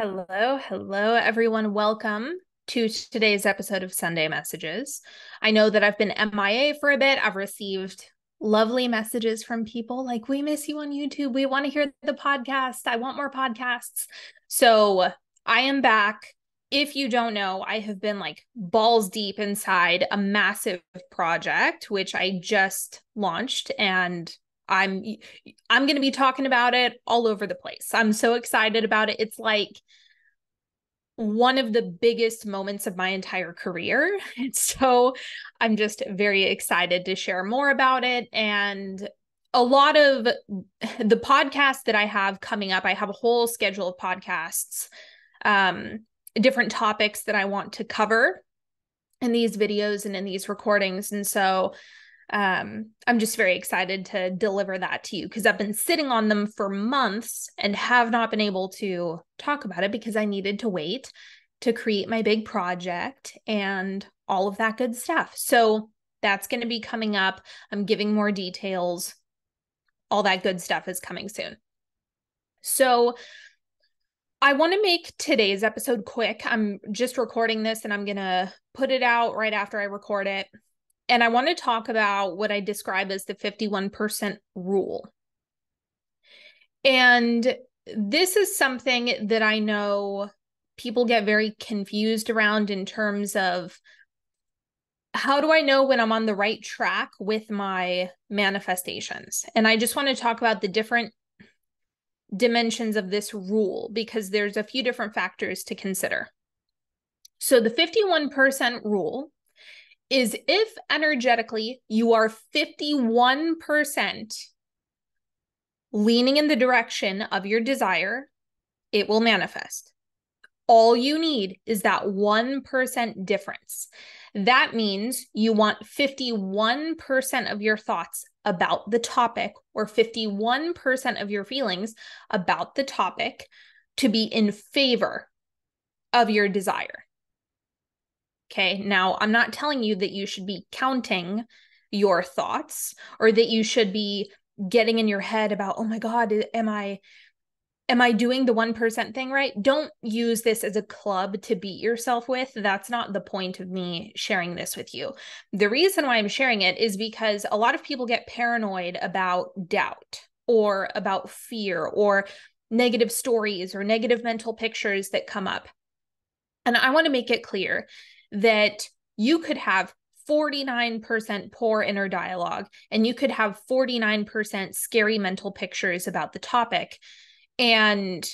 Hello, everyone. Welcome to today's episode of Sunday Messages. I know that I've been MIA for a bit. I've received lovely messages from people like, we miss you on YouTube. We want to hear the podcast. I want more podcasts. So I am back. If you don't know, I have been like balls deep inside a massive project, which I just launched, and I'm going to be talking about it all over the place. I'm so excited about it. It's like one of the biggest moments of my entire career. And so I'm just very excited to share more about it. And a lot of the podcasts that I have coming up, I have a whole schedule of podcasts, different topics that I want to cover in these videos and in these recordings. And so I'm just very excited to deliver that to you because I've been sitting on them for months and have not been able to talk about it because I needed to wait to create my big project and all of that good stuff. So that's going to be coming up. I'm giving more details. All that good stuff is coming soon. So I want to make today's episode quick. I'm just recording this and I'm going to put it out right after I record it. And I want to talk about what I describe as the 51% rule. And this is something that I know people get very confused around in terms of how do I know when I'm on the right track with my manifestations? And I just want to talk about the different dimensions of this rule because there's a few different factors to consider. So the 51% rule is if energetically you are 51% leaning in the direction of your desire, it will manifest. All you need is that 1% difference. That means you want 51% of your thoughts about the topic or 51% of your feelings about the topic to be in favor of your desire. Okay, now I'm not telling you that you should be counting your thoughts or that you should be getting in your head about, oh my God, am I doing the 1% thing right? Don't use this as a club to beat yourself with. That's not the point of me sharing this with you. The reason why I'm sharing it is because a lot of people get paranoid about doubt or about fear or negative stories or negative mental pictures that come up. And I want to make it clear that you could have 49% poor inner dialogue and you could have 49% scary mental pictures about the topic and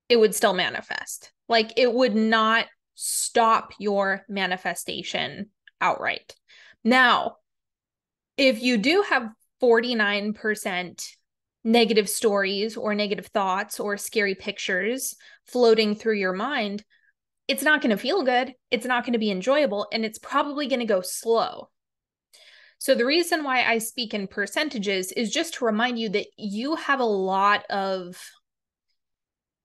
it would still manifest. Like it would not stop your manifestation outright. Now, if you do have 49% negative stories or negative thoughts or scary pictures floating through your mind, it's not going to feel good. It's not going to be enjoyable, and it's probably going to go slow. So the reason why I speak in percentages is just to remind you that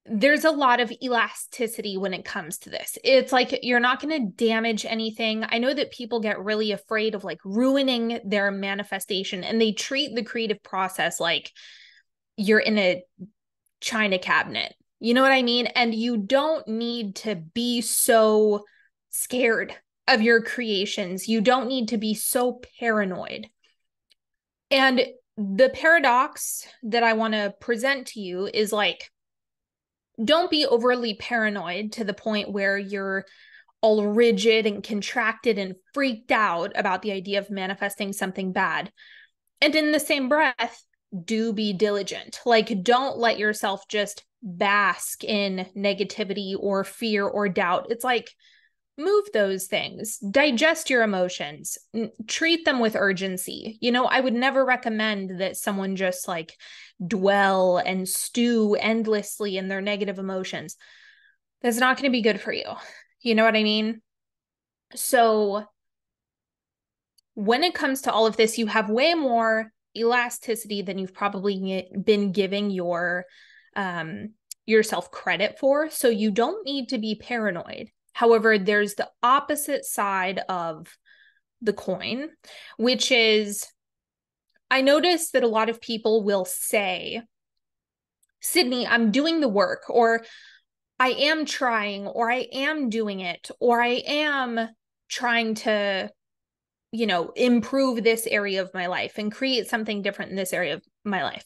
there's a lot of elasticity when it comes to this. It's like you're not going to damage anything. I know that people get really afraid of like ruining their manifestation, and they treat the creative process like you're in a china cabinet. You know what I mean? And you don't need to be so scared of your creations. You don't need to be so paranoid. And the paradox that I want to present to you is like, don't be overly paranoid to the point where you're all rigid and contracted and freaked out about the idea of manifesting something bad. And in the same breath, do be diligent. Like, don't let yourself just bask in negativity or fear or doubt. It's like, move those things, digest your emotions, treat them with urgency. You know, I would never recommend that someone just like dwell and stew endlessly in their negative emotions. That's not going to be good for you. You know what I mean? So when it comes to all of this, you have way more elasticity than you've probably been giving yourself credit for. So you don't need to be paranoid. However, there's the opposite side of the coin, which is I notice that a lot of people will say, Sydney, I'm doing the work, or I am trying, or I am doing it, or I am trying to, improve this area of my life and create something different in this area of my life.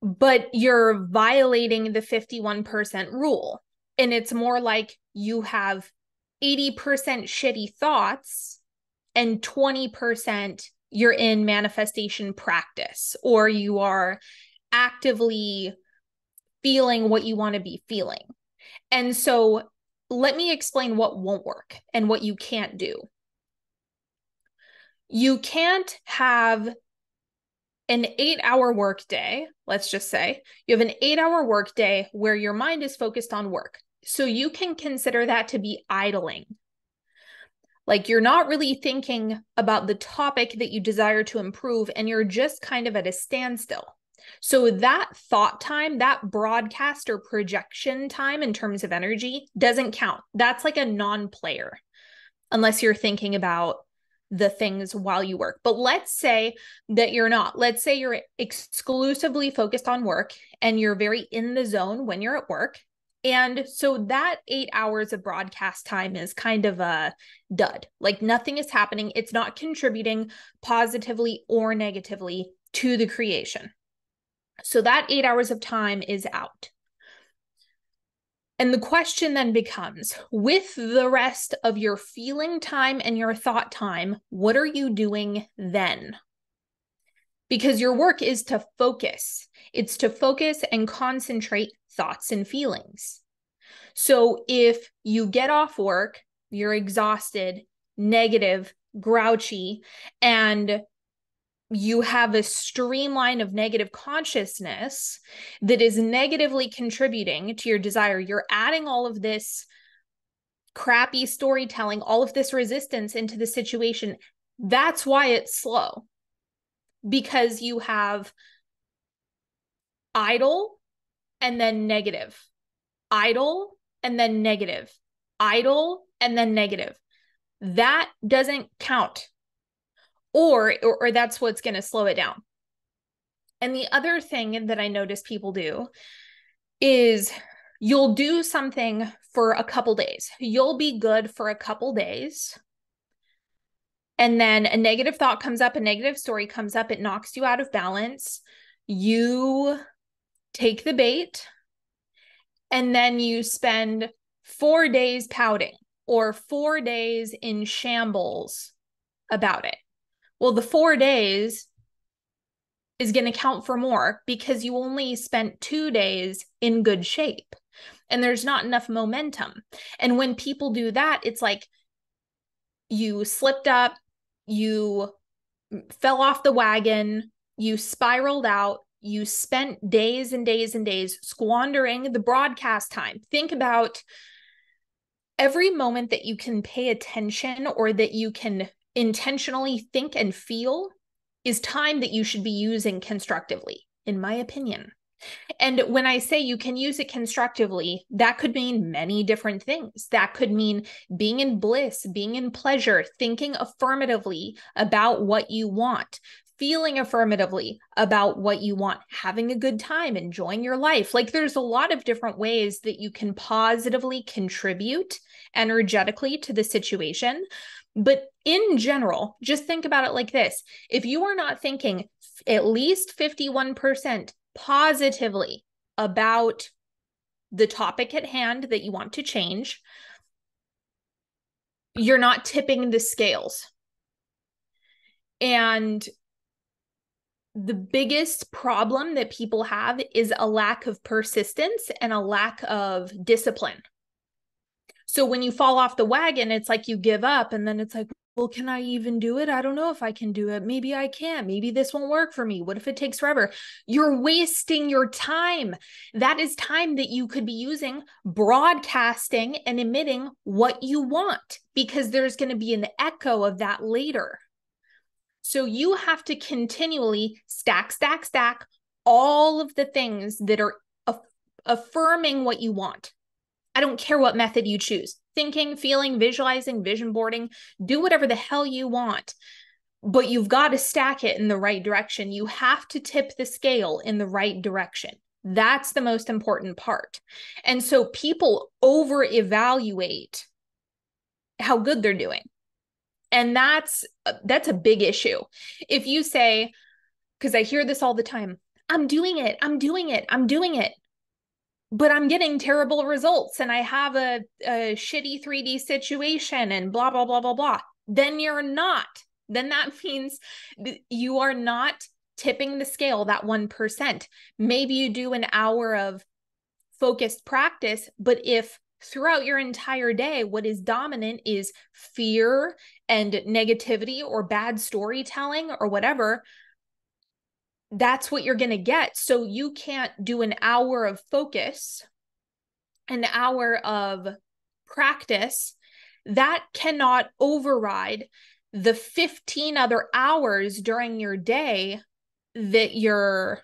But you're violating the 51% rule. And it's more like you have 80% shitty thoughts and 20% you're in manifestation practice, or you are actively feeling what you want to be feeling. And so let me explain what won't work and what you can't do. You can't have an 8-hour workday. Let's just say you have an 8-hour workday where your mind is focused on work. So you can consider that to be idling. Like you're not really thinking about the topic that you desire to improve, and you're just kind of at a standstill. So that thought time, that broadcast or projection time in terms of energy doesn't count. That's like a non-player, unless you're thinking about the things while you work. But let's say that you're not. Let's say you're exclusively focused on work and you're very in the zone when you're at work. And so that 8 hours of broadcast time is kind of a dud. Like nothing is happening. It's not contributing positively or negatively to the creation. So that 8 hours of time is out. And the question then becomes, with the rest of your feeling time and your thought time, what are you doing then? Because your work is to focus. It's to focus and concentrate thoughts and feelings. So if you get off work, you're exhausted, negative, grouchy, and you have a streamline of negative consciousness that is negatively contributing to your desire, you're adding all of this crappy storytelling, all of this resistance into the situation. That's why it's slow. Because you have idle and then negative, idle and then negative, idle and then negative. That doesn't count. Or that's what's going to slow it down. And the other thing that I notice people do is you'll do something for a couple days. You'll be good for a couple days. And then a negative thought comes up, a negative story comes up, it knocks you out of balance. You take the bait, and then you spend 4 days pouting or 4 days in shambles about it. Well, the 4 days is going to count for more because you only spent 2 days in good shape and there's not enough momentum. And when people do that, it's like you slipped up, you fell off the wagon, you spiraled out, you spent days and days and days squandering the broadcast time. Think about every moment that you can pay attention or that you can intentionally think and feel is time that you should be using constructively, in my opinion. And when I say you can use it constructively, that could mean many different things. That could mean being in bliss, being in pleasure, thinking affirmatively about what you want, feeling affirmatively about what you want, having a good time, enjoying your life. Like there's a lot of different ways that you can positively contribute energetically to the situation. But in general, just think about it like this. If you are not thinking at least 51% positively about the topic at hand that you want to change, you're not tipping the scales. And the biggest problem that people have is a lack of persistence and a lack of discipline. So when you fall off the wagon, it's like you give up, and then it's like, well, can I even do it? I don't know if I can do it. Maybe I can. Maybe this won't work for me. What if it takes forever? You're wasting your time. That is time that you could be using broadcasting and emitting what you want, because there's going to be an echo of that later. So you have to continually stack all of the things that are affirming what you want. I don't care what method you choose. Thinking, feeling, visualizing, vision boarding, do whatever the hell you want. But you've got to stack it in the right direction. You have to tip the scale in the right direction. That's the most important part. And so people over-evaluate how good they're doing. And that's a big issue. If you say, because I hear this all the time, I'm doing it, I'm doing it, I'm doing it, but I'm getting terrible results and I have a shitty 3D situation and blah, blah, blah, blah, blah. Then you're not. Then that means you are not tipping the scale that 1%. Maybe you do an hour of focused practice, but if throughout your entire day, what is dominant is fear and negativity or bad storytelling or whatever, that's what you're going to get. So you can't do an hour of focus, an hour of practice. That cannot override the 15 other hours during your day that you're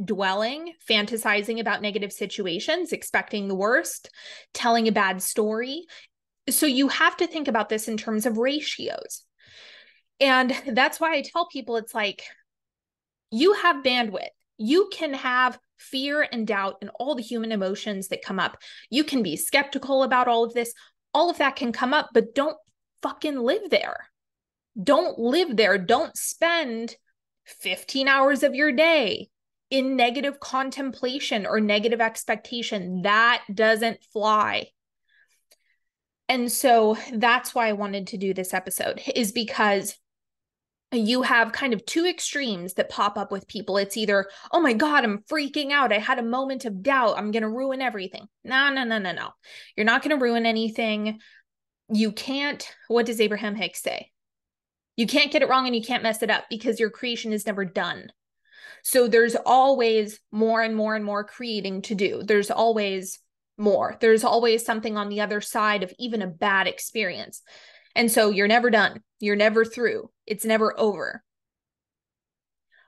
dwelling, fantasizing about negative situations, expecting the worst, telling a bad story. So you have to think about this in terms of ratios. And that's why I tell people, it's like, you have bandwidth. You can have fear and doubt and all the human emotions that come up. You can be skeptical about all of this. All of that can come up, but don't fucking live there. Don't live there. Don't spend 15 hours of your day in negative contemplation or negative expectation. That doesn't fly. And so that's why I wanted to do this episode, is because you have kind of two extremes that pop up with people. It's either, oh my God, I'm freaking out. I had a moment of doubt. I'm going to ruin everything. No. You're not going to ruin anything. You can't, what does Abraham Hicks say? You can't get it wrong and you can't mess it up because your creation is never done. So there's always more and more and more creating to do. There's always more. There's always something on the other side of even a bad experience. And so you're never done. You're never through. It's never over.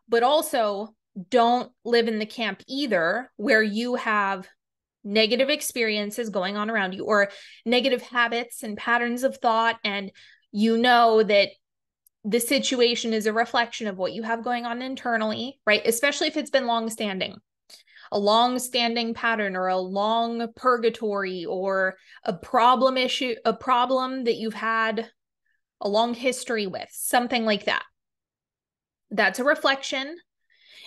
But also, don't live in the camp either where you have negative experiences going on around you or negative habits and patterns of thought, and you know that the situation is a reflection of what you have going on internally, right? Especially if it's been long-standing. A long-standing pattern or a long purgatory or a problem issue, a problem that you've had a long history with, something like that. That's a reflection.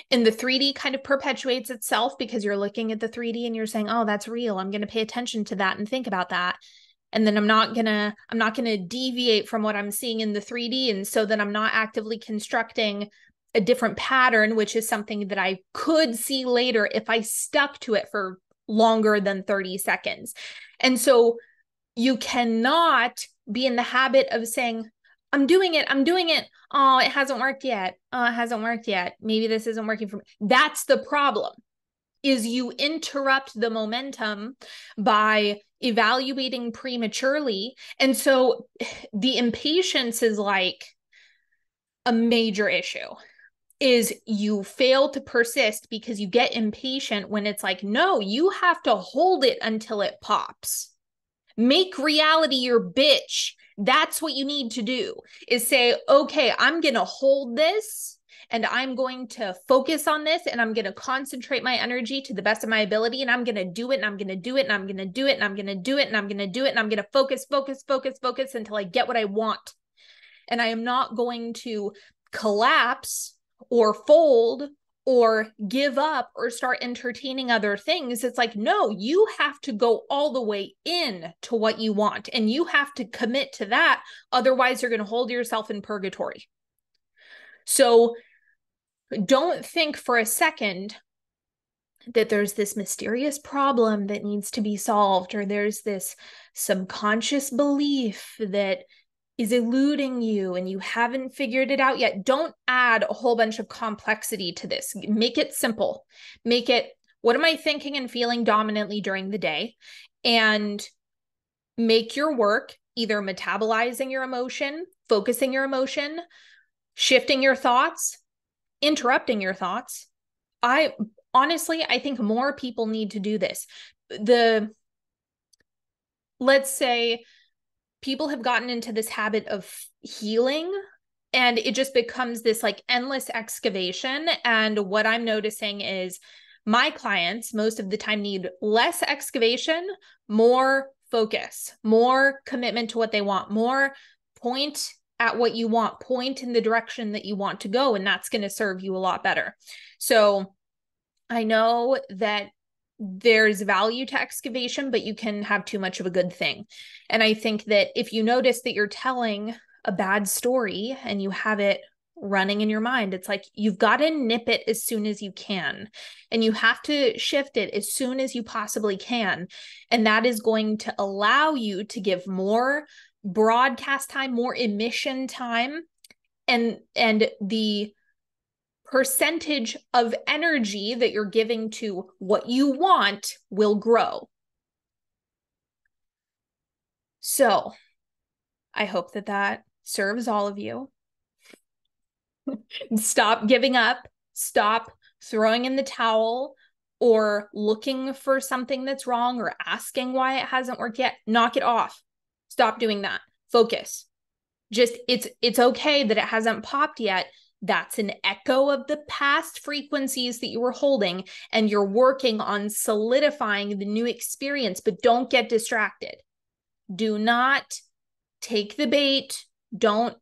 And the 3D kind of perpetuates itself because you're looking at the 3D and you're saying, oh, that's real. I'm going to pay attention to that and think about that. And then I'm not gonna deviate from what I'm seeing in the 3D. And so then I'm not actively constructing a different pattern, which is something that I could see later if I stuck to it for longer than 30 seconds. And so you cannot be in the habit of saying, I'm doing it. Oh, it hasn't worked yet. Oh, it hasn't worked yet. Maybe this isn't working for me. That's the problem, is you interrupt the momentum by evaluating prematurely. And so the impatience is like a major issue, is you fail to persist because you get impatient when it's like, no, you have to hold it until it pops. Make reality your bitch. That's what you need to do, is say, okay, I'm going to hold this and I'm going to focus on this and I'm going to concentrate my energy to the best of my ability and I'm going to do it and I'm going to do it and I'm going to do it and I'm going to do it and I'm going to do it and I'm going to focus until I get what I want. And I am not going to collapse or fold or give up or start entertaining other things. It's like, no, you have to go all the way in to what you want and you have to commit to that. Otherwise, you're going to hold yourself in purgatory. So don't think for a second that there's this mysterious problem that needs to be solved, or there's this subconscious belief that is eluding you and you haven't figured it out yet. Don't add a whole bunch of complexity to this. Make it simple. Make it, what am I thinking and feeling dominantly during the day? And make your work either metabolizing your emotion, focusing your emotion, shifting your thoughts, interrupting your thoughts. I think more people need to do this. Let's say people have gotten into this habit of healing and it just becomes this like endless excavation. And what I'm noticing is my clients most of the time need less excavation, more focus, more commitment to what they want, more point at what you want, point in the direction that you want to go, and that's going to serve you a lot better. So I know that there's value to excavation, but you can have too much of a good thing. And I think that if you notice that you're telling a bad story and you have it running in your mind, it's like you've got to nip it as soon as you can, and you have to shift it as soon as you possibly can. And that is going to allow you to give more broadcast time, more emission time, and the percentage of energy that you're giving to what you want will grow. So I hope that that serves all of you. Stop giving up. Stop throwing in the towel or looking for something that's wrong or asking why it hasn't worked yet. Knock it off. Stop doing that. Focus. Just it's okay that it hasn't popped yet. That's an echo of the past frequencies that you were holding, and you're working on solidifying the new experience, but don't get distracted. Do not take the bait. Don't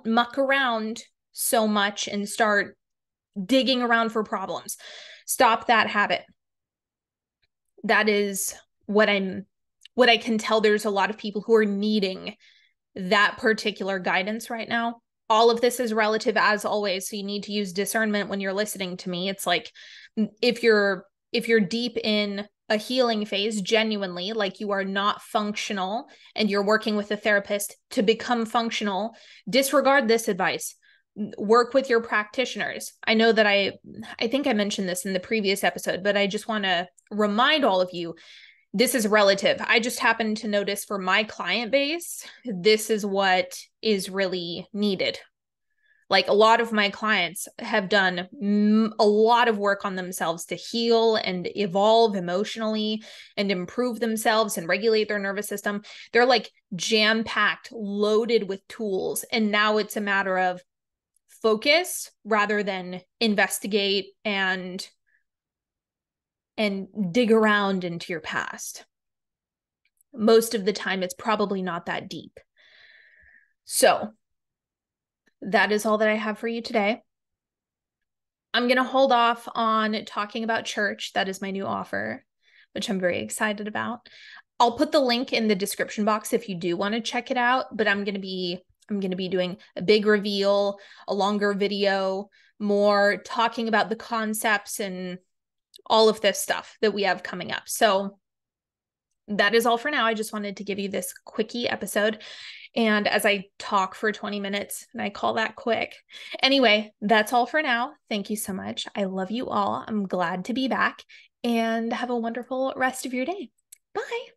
muck around so much and start digging around for problems. Stop that habit. That is what I can tell. There's a lot of people who are needing that particular guidance right now. All of this is relative as always, so you need to use discernment when you're listening to me. It's like if you're deep in a healing phase, genuinely, like you are not functional and you're working with a therapist to become functional, disregard this advice. Work with your practitioners. I know that I think I mentioned this in the previous episode, but I just want to remind all of you, this is relative. I just happen to notice for my client base, this is what is really needed. Like a lot of my clients have done a lot of work on themselves to heal and evolve emotionally and improve themselves and regulate their nervous system. They're like jam-packed, loaded with tools. And now it's a matter of focus rather than investigate and dig around into your past. Most of the time, it's probably not that deep. So that is all that I have for you today. I'm going to hold off on talking about church. That is my new offer, which I'm very excited about. I'll put the link in the description box if you do want to check it out, but I'm going to be doing a big reveal, a longer video, more talking about the concepts and all of this stuff that we have coming up. So that is all for now. I just wanted to give you this quickie episode. And as I talk for 20 minutes, and I call that quick. Anyway, that's all for now. Thank you so much. I love you all. I'm glad to be back, and have a wonderful rest of your day. Bye.